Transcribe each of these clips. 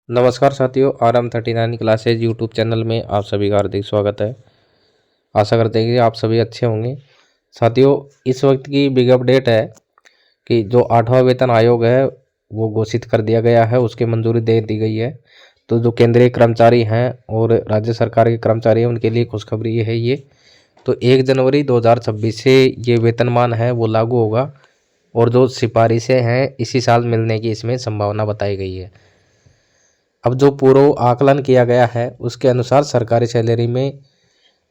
नमस्कार साथियों, RM39 classes YouTube channel में आप सभी का हार्दिक स्वागत है। आशा करते हैं कि आप सभी अच्छे होंगे। साथियों, इस वक्त की बिग अपडेट है कि जो 8वां वेतन आयोग है वो घोषित कर दिया गया है, उसकी मंजूरी दे दी गई है। तो जो केंद्रीय कर्मचारी हैं और राज्य सरकार के कर्मचारी हैं उनके लिए खुशखबरी है ये। तो 1 जनवरी 2026 से ये वेतनमान है वो लागू होगा और जो सिफारिशें हैं इसी साल मिलने की इसमें संभावना बताई गई है। अब जो पूर्व आकलन किया गया है उसके अनुसार सरकारी सैलरी में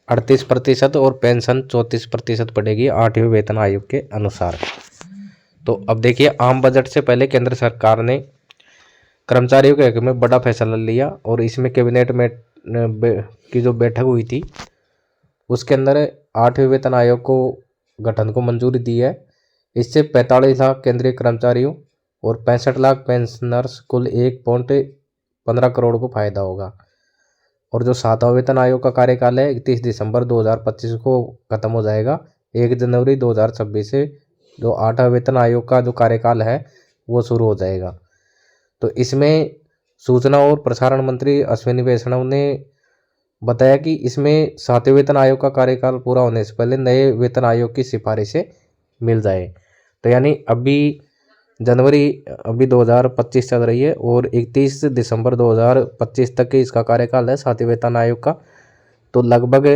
38% और पेंशन 34% बढ़ेगी 8वें वेतन आयोग के अनुसार। तो अब देखिए, आम बजट से पहले केंद्र सरकार ने कर्मचारियों के हक में बड़ा फैसला लिया और इसमें कैबिनेट में की जो बैठक हुई थी उसके अंदर 8वें वेतन आयोग को गठन को मंजूरी दी है। इससे 45 लाख केंद्रीय कर्मचारियों और 65 लाख पेंशनर्स कुल 1.15 करोड़ को फायदा होगा। और जो 7वां वेतन आयोग का कार्यकाल है 31 दिसंबर 2025 को खत्म हो जाएगा। 1 जनवरी 2026 से जो 8वां वेतन आयोग का जो कार्यकाल है वो शुरू हो जाएगा। तो इसमें सूचना और प्रसारण मंत्री अश्विनी वैष्णव ने बताया कि इसमें 7वें वेतन आयोग का कार्यकाल पूरा होने से पहले नए वेतन आयोग की सिफारिशें मिल जाए। तो यानी जनवरी 2025 चल रही है और 31 दिसंबर 2025 तक इसका कार्यकाल है 7वें वेतन आयोग का। तो लगभग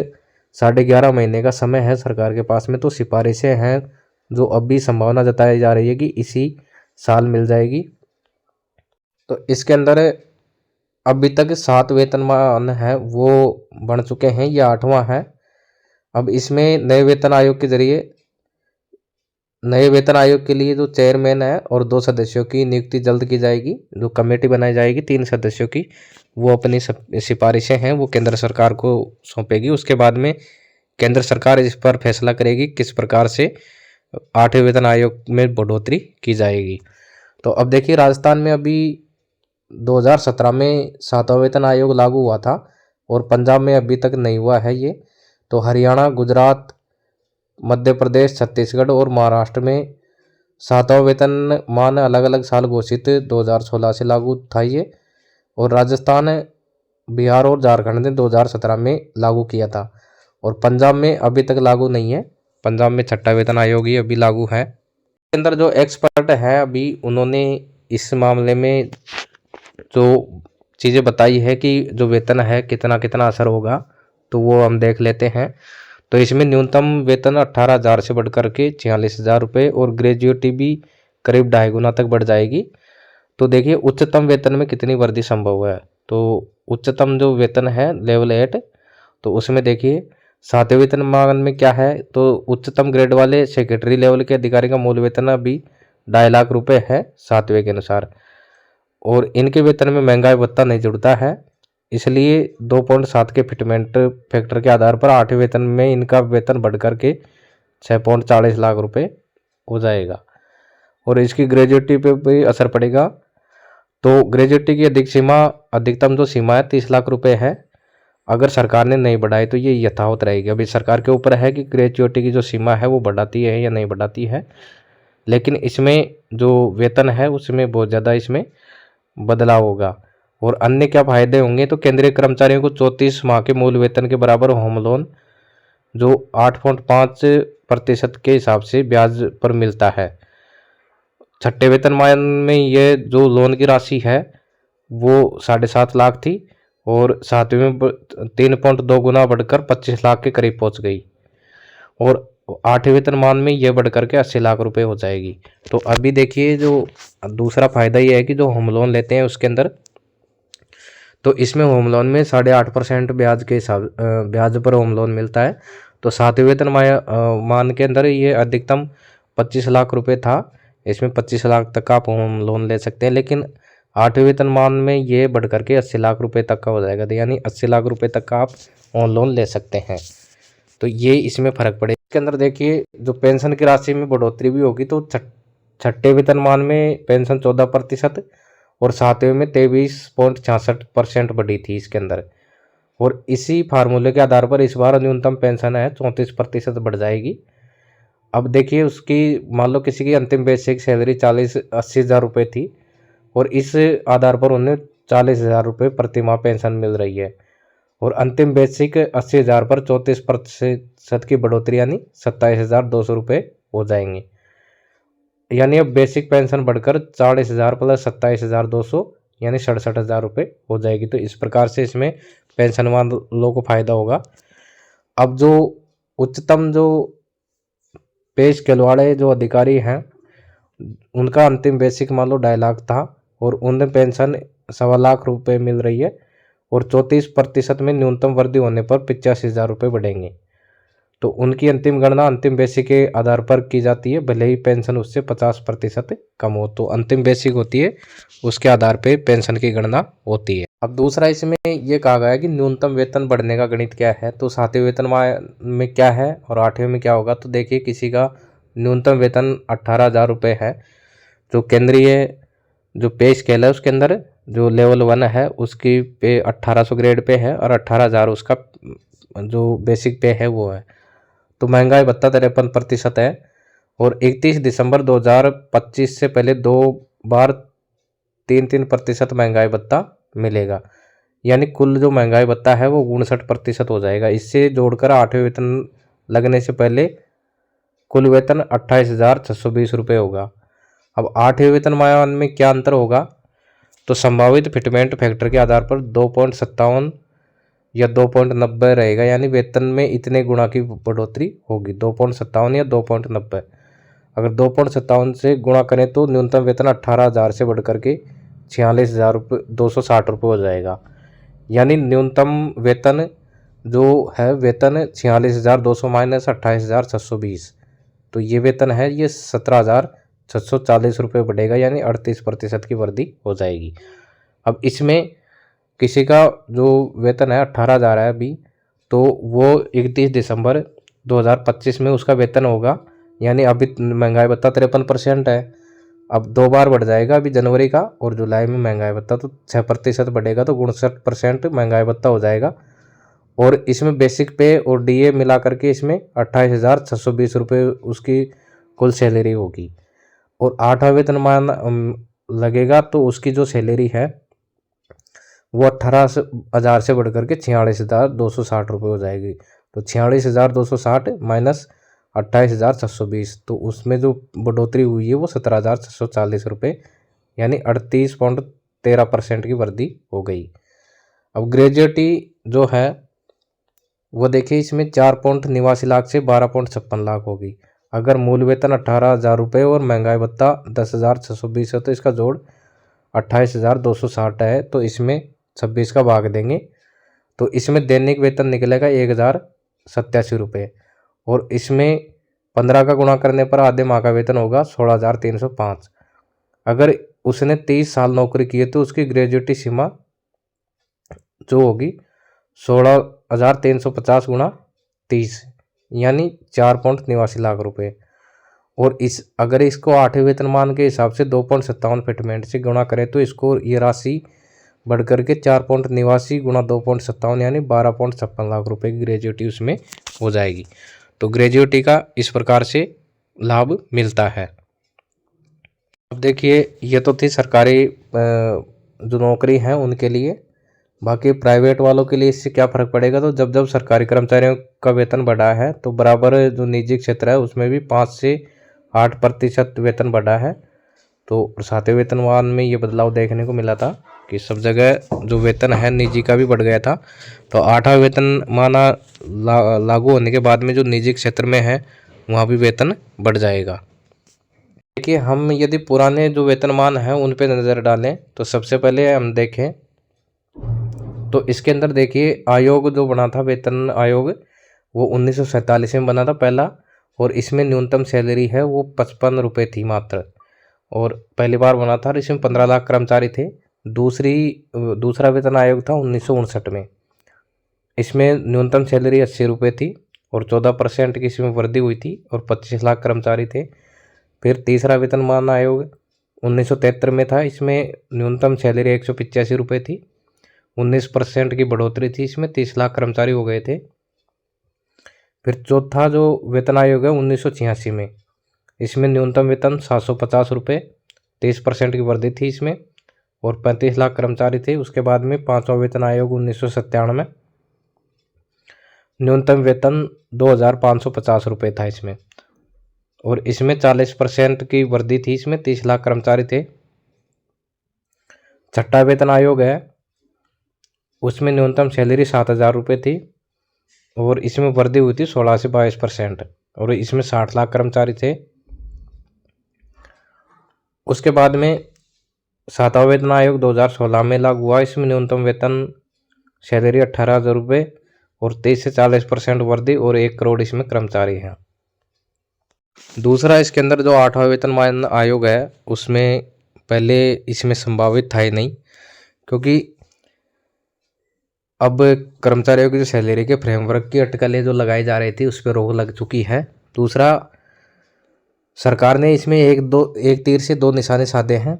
11.5 महीने का समय है सरकार के पास में। तो सिफारिशें हैं जो अभी संभावना जताई जा रही है कि इसी साल मिल जाएगी। तो इसके अंदर अभी तक 7 वेतनमान है वो बन चुके हैं, ये 8वां है। अब इसमें नए वेतन आयोग के जरिए नए वेतन आयोग के लिए जो चेयरमैन है और 2 सदस्यों की नियुक्ति जल्द की जाएगी। जो कमेटी बनाई जाएगी 3 सदस्यों की, वो अपनी सिफारिशें हैं वो केंद्र सरकार को सौंपेगी। उसके बाद में केंद्र सरकार इस पर फैसला करेगी किस प्रकार से 8वें वेतन आयोग में बढ़ोतरी की जाएगी। तो अब देखिए, राजस्थान में अभी 2017 में 7वां वेतन आयोग लागू हुआ था और पंजाब में अभी तक नहीं हुआ है ये। तो हरियाणा, गुजरात, मध्य प्रदेश, छत्तीसगढ़ और महाराष्ट्र में 7वां वेतनमान अलग अलग साल घोषित 2016 से लागू था ये। और राजस्थान, बिहार और झारखंड ने 2017 में लागू किया था और पंजाब में अभी तक लागू नहीं है। पंजाब में 6वां वेतन आयोग ही अभी लागू है। इसके अंदर जो एक्सपर्ट है अभी उन्होंने इस मामले में जो चीज़ें बताई है कि जो वेतन है कितना कितना असर होगा, तो वो हम देख लेते हैं। तो इसमें न्यूनतम वेतन 18,000 से बढ़कर के 46,000 रुपये और ग्रेजुएटी भी करीब 2.5 गुना तक बढ़ जाएगी। तो देखिए, उच्चतम वेतन में कितनी वृद्धि संभव है। तो उच्चतम जो वेतन है लेवल 8, तो उसमें देखिए 7वें वेतनमान में क्या है। तो उच्चतम ग्रेड वाले सेक्रेटरी लेवल के अधिकारी का मूल वेतन अभी 2.5 लाख रुपये है 7वें के अनुसार। और इनके वेतन में महंगाई भत्ता नहीं जुड़ता है, इसलिए 2.7 के फिटमेंट फैक्टर के आधार पर 8वें वेतन में इनका वेतन बढ़कर के 6.40 लाख रुपए हो जाएगा। और इसकी ग्रेजुएटी पे भी असर पड़ेगा। तो ग्रेजुएटी की अधिकतम जो सीमा है 30 लाख रुपए है। अगर सरकार ने नहीं बढ़ाई तो ये यथावत रहेगी। अभी सरकार के ऊपर है कि ग्रेजुएटी की जो सीमा है वो बढ़ाती है या नहीं बढ़ाती है, लेकिन इसमें जो वेतन है उसमें बहुत ज़्यादा इसमें बदलाव होगा। और अन्य क्या फायदे होंगे, तो केंद्रीय कर्मचारियों को 34 माह के मूल वेतन के बराबर होम लोन जो 8.5% के हिसाब से ब्याज पर मिलता है। 6ठे वेतनमान में ये जो लोन की राशि है वो 7.5 लाख थी और 7वें में 3.2 गुना बढ़कर 25 लाख के करीब पहुंच गई। और 8वें वेतनमान में यह बढ़कर के 80 लाख रुपए हो जाएगी। तो अभी देखिए, जो दूसरा फायदा ये है कि जो होम लोन लेते हैं उसके अंदर, तो इसमें होम लोन में 8.5% ब्याज के हिसाब ब्याज पर होम लोन मिलता है। तो 7वें वेतन मान के अंदर ये अधिकतम 25 लाख रुपए था, इसमें 25 लाख तक का आप होम लोन ले सकते हैं। लेकिन 8वें वेतनमान में ये बढ़ करके 80 लाख रुपए तक का हो जाएगा। तो यानी 80 लाख रुपए तक का आप होम लोन ले सकते हैं। तो ये इसमें फर्क पड़ेगा। इसके अंदर देखिए, जो पेंशन की राशि में बढ़ोतरी भी होगी। तो 6ठे वेतनमान में पेंशन 14% और 7वें में 23.66% बढ़ी थी इसके अंदर। और इसी फार्मूले के आधार पर इस बार न्यूनतम पेंशन है 34% बढ़ जाएगी। अब देखिए, उसकी मान लो किसी की अंतिम बेसिक सैलरी 40-80 हज़ार रुपये थी और इस आधार पर उन्हें 40,000 रुपये प्रति माह पेंशन मिल रही है। और अंतिम बेसिक 80,000 पर 34% की बढ़ोतरी यानी 27,200 रुपये हो जाएंगे। यानी अब बेसिक पेंशन बढ़कर 40,000 प्लस 27,200 यानी 67,000 रुपये हो जाएगी। तो इस प्रकार से इसमें पेंशन वालों को फायदा होगा। अब जो उच्चतम जो पे स्केल वाले जो अधिकारी हैं उनका अंतिम बेसिक मान लो 2.5 लाख था और उन्हें पेंशन 1.25 लाख रुपये मिल रही है और 34% में न्यूनतम वृद्धि होने पर 85,000 रुपये बढ़ेंगे। तो उनकी अंतिम गणना अंतिम बेसिक के आधार पर की जाती है, भले ही पेंशन उससे 50% कम हो। तो अंतिम बेसिक होती है उसके आधार पर पेंशन की गणना होती है। अब दूसरा इसमें ये कहा गया है कि न्यूनतम वेतन बढ़ने का गणित क्या है। तो 7वें वेतनमान में क्या है और 8वें में क्या होगा। तो देखिए किसी का न्यूनतम वेतन 18,000 रुपये है, जो केंद्रीय जो पे स्केल है उसके अंदर जो लेवल 1 है उसकी पे 1800 ग्रेड पे है और 18,000 उसका जो बेसिक पे है वो है। तो महंगाई भत्ता 53% है और 31 दिसंबर 2025 से पहले 2 बार 3% महंगाई भत्ता मिलेगा। यानी कुल जो महंगाई भत्ता है वो 59% हो जाएगा। इससे जोड़कर 8वें वेतन लगने से पहले कुल वेतन 28,620 रुपये होगा। अब 8वें वेतनमान में क्या अंतर होगा। तो संभावित फिटमेंट फैक्टर के आधार पर 2.57 या 2.90 रहेगा। यानी वेतन में इतने गुणा की बढ़ोतरी होगी, 2.57 या 2.90। अगर 2.57 से गुणा करें तो न्यूनतम वेतन 18,000 से बढ़कर के 46,260 रुपये हो जाएगा। यानी न्यूनतम वेतन जो है वेतन 46,200 माइनस 28,620, तो ये वेतन है ये 17,640 रुपये बढ़ेगा। यानी 38% की वृद्धि हो जाएगी। अब इसमें किसी का जो वेतन है 18,000 है अभी, तो वो 31 दिसंबर 2025 में उसका वेतन होगा। यानी अभी महंगाई भत्ता 53% है, अब 2 बार बढ़ जाएगा, अभी जनवरी का और जुलाई में महंगाई भत्ता तो 6% बढ़ेगा, तो 59% महंगाई भत्ता हो जाएगा। और इसमें बेसिक पे और डीए मिला करके इसमें 28,620 रुपये उसकी कुल सैलरी होगी। और 8वां वेतनमान लगेगा तो उसकी जो सैलरी है वो 18,000 से बढ़ करके 46,260 रुपये हो जाएगी। तो 46,260 माइनस 28,620, तो उसमें जो बढ़ोतरी हुई है वो 17,640 रुपये यानी 38.13% की वृद्धि हो गई। अब ग्रेजुएटी जो है वो देखिए इसमें 4.89 लाख से 12.56 लाख होगी। अगर मूल वेतन 18,000 रुपये और महंगाई भत्ता 10,620 है तो इसका जोड़ 28,260 है। तो इसमें 26 का भाग देंगे तो इसमें दैनिक वेतन निकलेगा 1,087 रुपये और इसमें 15 का गुणा करने पर आधे माह का वेतन होगा 16,305। अगर उसने 30 साल नौकरी की है तो उसकी ग्रेजुएटी सीमा जो होगी 16,350 गुणा 30 यानी 4.89 लाख रुपये। और इस अगर इसको 8वें वेतनमान के हिसाब से 2.57 फिटमेंट से गुणा करें तो इसको ये राशि बढ़कर के 4.89 गुणा 2.57 यानी 12.56 लाख रुपए की ग्रेजुएटी उसमें हो जाएगी। तो ग्रेजुएटी का इस प्रकार से लाभ मिलता है। अब देखिए ये तो थी सरकारी जो नौकरी है उनके लिए। बाकी प्राइवेट वालों के लिए इससे क्या फ़र्क पड़ेगा। तो जब जब सरकारी कर्मचारियों का वेतन बढ़ा है तो बराबर जो निजी क्षेत्र है उसमें भी 5 से 8% वेतन बढ़ा है। तो 7वें वेतनमान में ये बदलाव देखने को मिला था कि सब जगह जो वेतन है निजी का भी बढ़ गया था। तो 8वां वेतनमान लागू होने के बाद में जो निजी क्षेत्र में है वहाँ भी वेतन बढ़ जाएगा। देखिए हम यदि पुराने जो वेतनमान हैं उन पे नज़र डालें तो सबसे पहले हम देखें तो इसके अंदर देखिए आयोग जो बना था वेतन आयोग वो 1947 में बना था पहला। और इसमें न्यूनतम सैलरी है वो 55 रुपये थी मात्र और पहली बार बना था और इसमें 15 लाख कर्मचारी थे। दूसरा वेतन आयोग था 1959 में, इसमें न्यूनतम सैलरी 80 रुपये थी और 14% की इसमें वृद्धि हुई थी और 25 लाख कर्मचारी थे। फिर तीसरा वेतनमान आयोग 1973 में था, इसमें न्यूनतम सैलरी 185 रुपये थी, 19% की बढ़ोतरी थी, इसमें 30 लाख कर्मचारी हो गए थे। फिर चौथा जो वेतन आयोग है 1986 में, इसमें न्यूनतम वेतन 750 रुपये, 23% की वृद्धि थी इसमें, और 35 लाख कर्मचारी थे। उसके बाद में 5वां वेतन आयोग 1997, न्यूनतम वेतन 2,550 रुपये था इसमें, और इसमें 40% की वृद्धि थी। इसमें 30 लाख कर्मचारी थे। 6वां वेतन आयोग है, उसमें न्यूनतम सैलरी 7,000 रुपये थी, और इसमें वृद्धि हुई थी 16 से 22%, और इसमें 60 लाख कर्मचारी थे। उसके बाद में 7वां वेतन आयोग 2016 में लागू हुआ। इसमें न्यूनतम वेतन सैलरी 18,000 रुपये और 23 से 40% वृद्धि, और 1 करोड़ इसमें कर्मचारी हैं। दूसरा, इसके अंदर जो 8वां वेतनमान आयोग है, उसमें पहले इसमें संभावित था ही नहीं, क्योंकि अब कर्मचारियों की जो सैलरी के फ्रेमवर्क की अटकलें जो लगाई जा रही थी उस पर रोक लग चुकी है। दूसरा, सरकार ने इसमें एक तीर से 2 निशाने साधे हैं।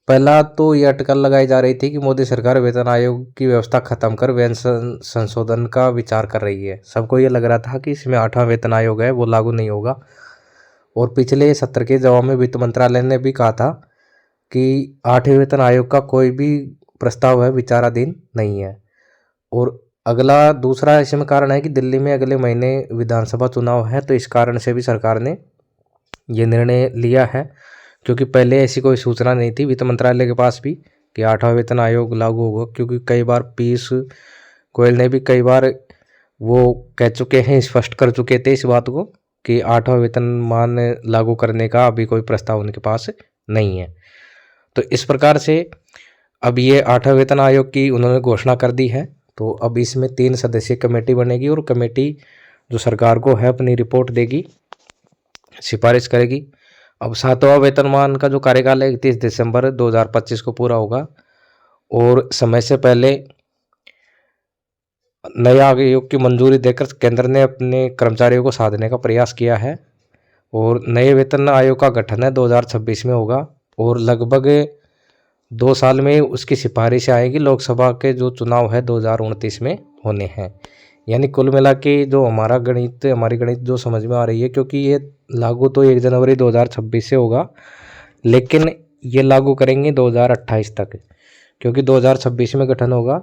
पहला तो ये अटकल लगाई जा रही थी कि मोदी सरकार वेतन आयोग की व्यवस्था खत्म कर वेतन संशोधन का विचार कर रही है। सबको ये लग रहा था कि इसमें 8वां वेतन आयोग है वो लागू नहीं होगा, और पिछले सत्र के जवाब में वित्त मंत्रालय ने भी कहा था कि 8वें वेतन आयोग का कोई भी प्रस्ताव है विचाराधीन नहीं है। और दूसरा इसमें कारण है कि दिल्ली में अगले महीने विधानसभा चुनाव है, तो इस कारण से भी सरकार ने ये निर्णय लिया है, क्योंकि पहले ऐसी कोई सूचना नहीं थी वित्त मंत्रालय के पास भी कि 8वां वेतन आयोग लागू होगा। क्योंकि कई बार पीयूष गोयल ने भी कई बार वो कह चुके हैं, स्पष्ट कर चुके थे इस बात को कि 8वां वेतनमान लागू करने का अभी कोई प्रस्ताव उनके पास नहीं है। तो इस प्रकार से अब ये 8वां वेतन आयोग की उन्होंने घोषणा कर दी है। तो अब इसमें 3 सदस्यीय कमेटी बनेगी, और कमेटी जो सरकार को है अपनी रिपोर्ट देगी, सिफारिश करेगी। अब 7वां वेतनमान का जो कार्यकाल है 31 दिसंबर 2025 को पूरा होगा, और समय से पहले नए आयोग की मंजूरी देकर केंद्र ने अपने कर्मचारियों को साधने का प्रयास किया है, और नए वेतन आयोग का गठन है 2026 में होगा, और लगभग 2 साल में उसकी सिफारिशें आएगी। लोकसभा के जो चुनाव है 2029 में होने हैं। यानी कुल मिला के जो हमारी गणित जो समझ में आ रही है, क्योंकि ये लागू तो 1 जनवरी 2026 से होगा, लेकिन ये लागू करेंगे 2028 तक, क्योंकि 2026 में गठन होगा,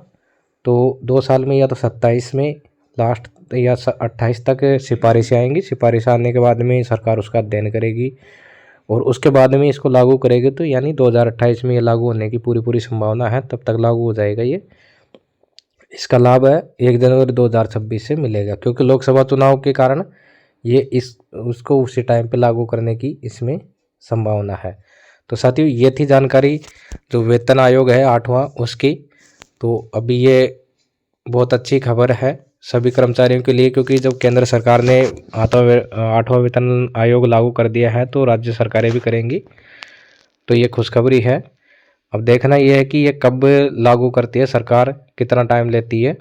तो 2 साल में या तो 27 में लास्ट या 28 तक सिफारिशें आएंगी। सिफारिश आने के बाद में सरकार उसका अध्ययन करेगी, और उसके बाद में इसको लागू करेगी। तो यानी 2028 में ये लागू होने की पूरी संभावना है, तब तक लागू हो जाएगा ये। इसका लाभ है 1 जनवरी 2026 से मिलेगा, क्योंकि लोकसभा चुनाव के कारण ये उसको उसी टाइम पे लागू करने की इसमें संभावना है। तो साथियों, ये थी जानकारी जो वेतन आयोग है 8वां उसकी। तो अभी ये बहुत अच्छी खबर है सभी कर्मचारियों के लिए, क्योंकि जब केंद्र सरकार ने 8वां वेतन आयोग लागू कर दिया है तो राज्य सरकारें भी करेंगी, तो ये खुशखबरी है। अब देखना ये है कि ये कब लागू करती है सरकार, कितना टाइम लेती है।